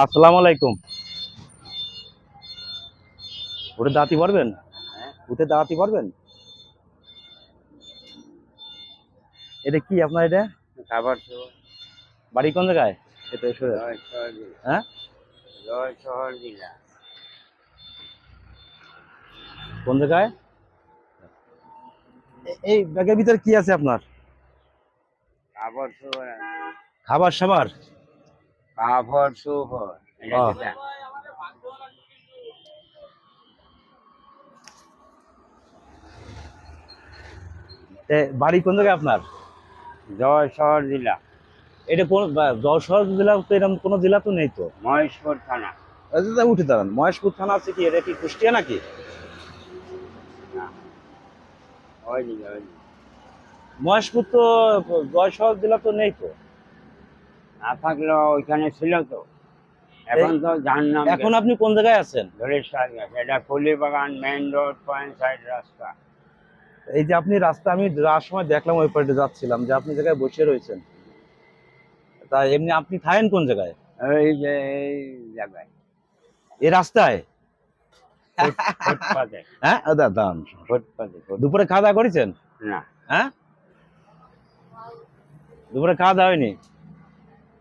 আসসালামু আলাইকুম। উঠে দাঁড়াতে পারবেন? উঠে দাঁড়াতে পারবেন? এটা কি আপনার এটা? খাবার বাড়ি কোন জায়গায়? এটা সরে হ্যাঁ? শহর জেলা কোন জায়গায়? এই ব্যাগের ভিতরে কি আছে আপনার? কাপড় খাবার সাবার? কাপড় সুপর বাড়ি কোন জায়গায় আপনার? শহর জেলা এটা কোন যশোর জেলা? তো এরকম কোনো জেলা তো নেই তো। মহেশপুর থানা। উঠে দাঁড়ান। মহেশপুর থানা আছে কি? এটা কি কুষ্টিয়া নাকি? না, ওইদিকে মহেশপুর তো যশোর জেলা তো নেই তো। না থাকলেও ওইখানে ছিল তো। এখন তো জাহান্নাম। এখন আপনি কোন জায়গায় আছেন? ধরেশ্বর গেছে, এটা ফুলিবাগান মেইন রোড পয়েন্ট সাইড রাস্তা। এই যে আপনি রাস্তা, আমি যাওয়ার সময় দেখলাম ওই পাশে যাচ্ছিলাম যে আপনি জায়গায় বসে রয়েছেন। তা এমনি আপনি থাকেন কোন জায়গায়? এই যে এই জায়গায় এই রাস্তায়? ফুটপাতে। হ্যাঁ দাঁড়ান। ফুটপাতে। দুপুরে খাওয়া দাওয়া করেছেন? না, হ্যাঁ, দুপুরে খাওয়া দাওয়া হয়নি?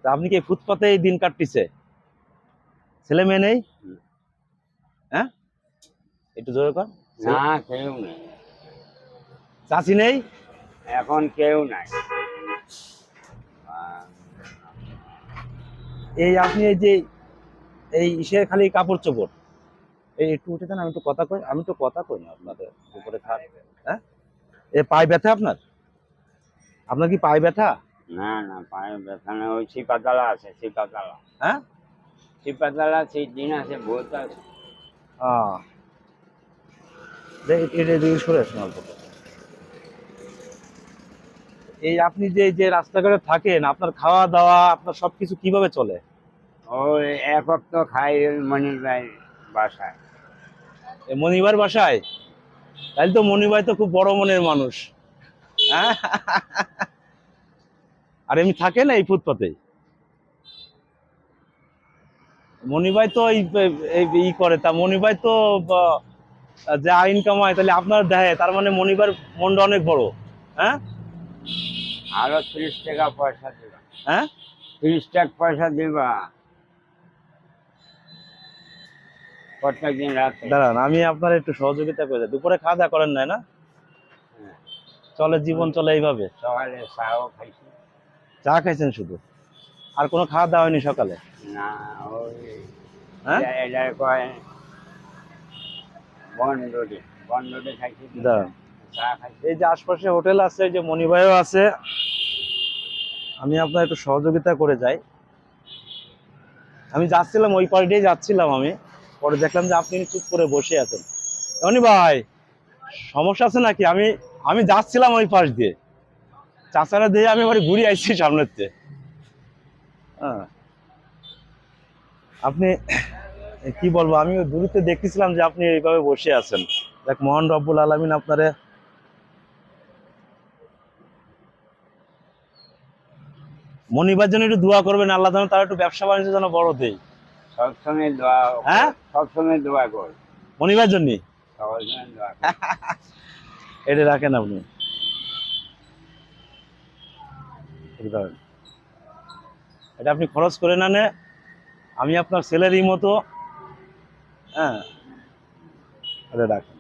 তা আপনি কি ফুটপাতে এই দিন কাটতেছে? ছেলে মেয়ে নেই? হ্যাঁ, একটু জোরে কর। না কেউ নেই, চাচি নেই? এখন কেউ নাই। এই আপনি এই যে এই ইসের খালি কাপড় চোপড়, এই একটু উঠে দেন, আমি তো কথা কই না আপনাদের দুপুরে খান। হ্যাঁ, এ পায়ে ব্যথা আপনার? আপনার কি পায়ে ব্যথা? না না, পায়ে ব্যথা না, ওই চিপাতলা আছে, চিপাতলা। হ্যাঁ, চিপাতলা সেই দিন আছে, ভূত আছে। এটা দিয়ে সরে আসুন অল্প। এই আপনি যে যে রাস্তাঘাটে থাকেন, আপনার খাওয়া দাওয়া আপনার সবকিছু কিভাবে চলে? ওই একক তো খাই ওই মনির ভাই বাসায়। মনিবার বাসায়? তাহলে তো মনিভাই তো খুব বড় মনের মানুষ। হ্যাঁ, আর এমনি থাকে না এই ফুটপাতে? মনিভাই তো ই করে, তা মনিভাই তো যা ইনকাম হয় তাহলে আপনার দেয়, তার মানে মনিবার মনটা অনেক বড়। হ্যাঁ, আরো 30 টাকা পয়সা দিবা। হ্যাঁ, 30 টাকা পয়সা দিবা প্রত্যেকদিন রাতে। দাঁড়ান, আমি আপনার একটু সহযোগিতা করে। দুপুরে খাওয়া দাওয়া করেন নাই না? হ্যাঁ, চলে, জীবন চলে এইভাবে? সকালে চাও খাইছি। চা খাইছেন শুধু? আর কোনো খাওয়া দাওয়া হয়নি সকালে? না, ওই হ্যাঁ, এটা কয় বনরোডে, বনরোডে খাইছি। দাঁড়ান, চা খাইছি। এই যে আশপাশে হোটেল আছে, এই যে মনিভাইও আছে, আমি আপনার একটু সহযোগিতা করে যাই। আমি যাচ্ছিলাম ওই পাশ দিয়ে যাচ্ছিলাম, আমি পরে দেখলাম যে আপনি চুপ করে বসে আছেন। মনি ভাই, সমস্যা আছে নাকি? আমি আমি যাচ্ছিলাম ওই পাশ দিয়ে, চাচারা দিয়ে আমি এবারে ঘুরে আসছি সামনের থেকে। হ্যাঁ, আপনি কি বলবো, আমি দূরত্বে দেখতেছিলাম যে আপনি এইভাবে বসে আছেন। দেখ, মহান রব্বুল আলামিন আপনারে মনিবার জন্য একটু দোয়া করবেন, আল্লাহ যেন তার একটু ব্যবসা বাণিজ্য যেন বড় দেয়। সবসময় দোয়া। হ্যাঁ, সবসময় দোয়া কর। মনিবার জন্য সবসময় দোয়া কর। এটা রাখেন আপনি। এটা আপনি খরচ করে না নে, আমি আপনার ছেলেরই মতো। হ্যাঁ, এটা রাখেন।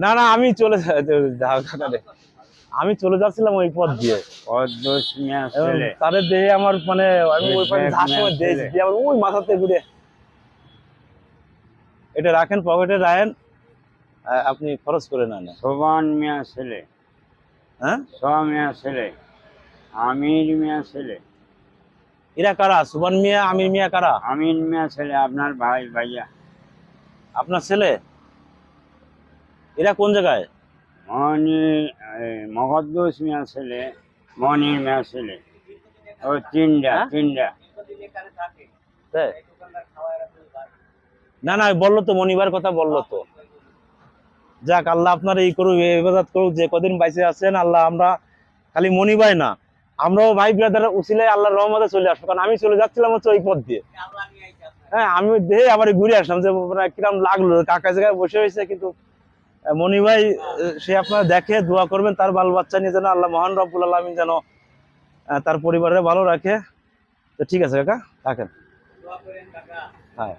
না না, আমি আমি চলে যাচ্ছিলাম ওই পথ দিয়ে। তাদের দেহে আমার মানে আমি ওই পাশে যাওয়ার সময় দিয়ে আমার ওই মাথাতে ঘুরে। এটা রাখেন, পকেটে রাখেন, আপনি খরচ করে না নেন। সোবান মিয়া ছেলে, হ্যাঁ, সোয়া মিয়া ছেলে, আমির মিয়া ছেলে। এরা কারা? সুবান মিয়া, আমির মিয়া কারা? আমির মিয়া ছেলে আপনার ভাই, ভাইয়া। আপনার ছেলে? এরা কোন জায়গায়? মকদ্দুস মিয়া ছেলে, মনির মিয়া ছেলে। ও তিনটা। তাই? না না, বললো তো মনিবার কথা বললো তো। যাক, আল্লাহ আপনার এই করুক, ইবাদত করুক, যে কদিন বাইসে আছেন। আল্লাহ আমরা খালি মনিবাই না, আমরাও ভাই ব্রাদার উসিলায় আল্লাহর রহমতে চলে আসবো, কারণ আমি চলে যাচ্ছিলাম হচ্ছে ওই পথ দিয়ে। হ্যাঁ, আমি দেখে আবার ঘুরে আসলাম যে মানে কিরম লাগলো, কাকা জায়গায় বসে হয়েছে। কিন্তু মনি ভাই সে আপনারা দেখে দোয়া করবেন তার বাল বাচ্চা নিয়ে, যেন আল্লাহ মহান রব্বুল আলামিন যেন তার পরিবারে ভালো রাখে। তো ঠিক আছে কাকা, রাখেন। হ্যাঁ।